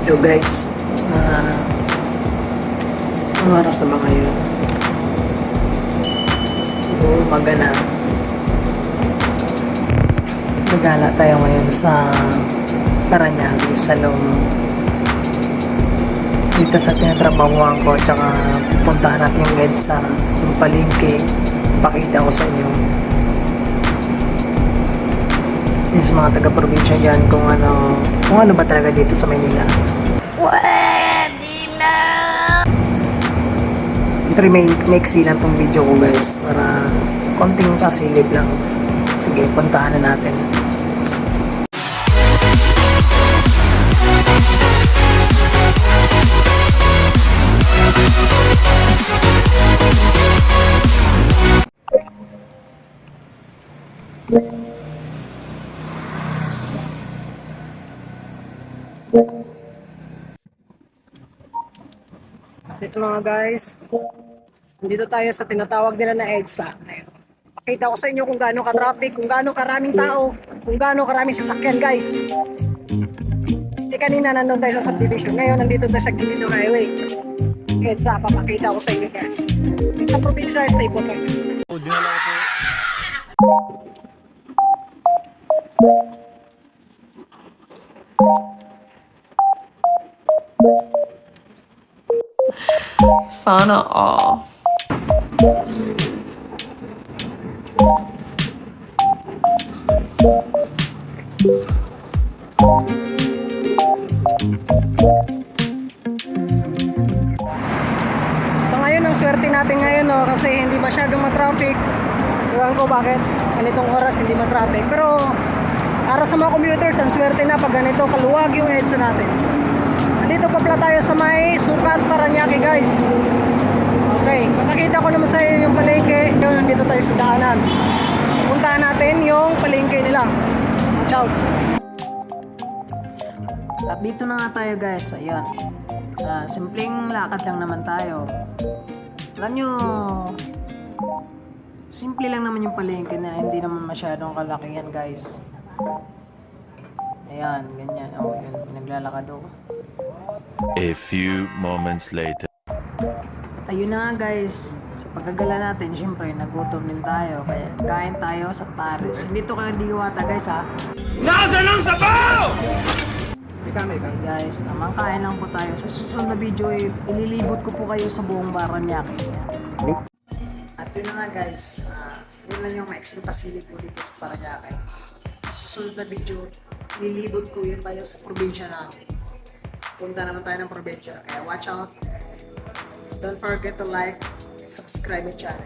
Yo guys, ang oras na ba ngayon? Umaga na. Nagala tayo ngayon sa Parañaque, Salong. Dito sa tinatrabahuan ko, tsaka pupuntahan natin yung EDSA, yung palengke. Pakita ko sa inyo. Yung sa mga taga-probinsya dyan kung ano ba talaga dito sa Maynila. Pwede na! Pero maiksi lang tong video ko guys para konting pasilip lang. Sige, puntahan na natin. Ito mga guys, dito tayo sa tinatawag nila na EDSA. Pakita ko sa inyo kung gaano ka-traffic, kung gaano karaming tao, kung gaano karaming sasakyan guys. Kanina nandun tayo sa subdivision, ngayon nandito tayo sa Gilino Highway. EDSA, papakita ko sa inyo guys. Sa probinsya, stay po tayo. Sana all. So ngayon, ang swerte natin ngayon kasi hindi masyadong matraffic. Ewan ko bakit ganitong oras hindi matraffic. Pero para sa mga commuters, ang swerte na pag ganito kaluwag yung EDSA natin. Nandito pa pala tayo sa may Sukat, Parañaque guys. Okay, makakita ko naman sa iyo yung palengke. Ngayon, nandito tayo sa daanan. Puntahan natin yung palengke nila. Ciao! At dito na nga tayo guys. Ayan. Simpleng lakad lang naman tayo. Alam nyo, simple lang naman yung palengke na hindi naman masyadong kalaki yan guys. Ayan, ganyan. Oh, yun, naglalakad ako. A few moments later. At ayun na nga guys, sa paggagala natin, syempre nagutom din tayo. Kaya kain tayo sa Paris. Hindi to kayo diwata guys ha. Nasaan ang sabaw? Okay guys, tamang kain lang po tayo. Sa susunod na video, ililibot ko po kayo sa buong Parañaque. At yun na nga guys, yun lang yung maiksing pasilip po dito sa Parañaque. Sa susunod na video, ililibot ko yun tayo sa probinsya natin. Punta naman tayo ng probinsya. Kaya watch out. Don't forget to like, subscribe my channel.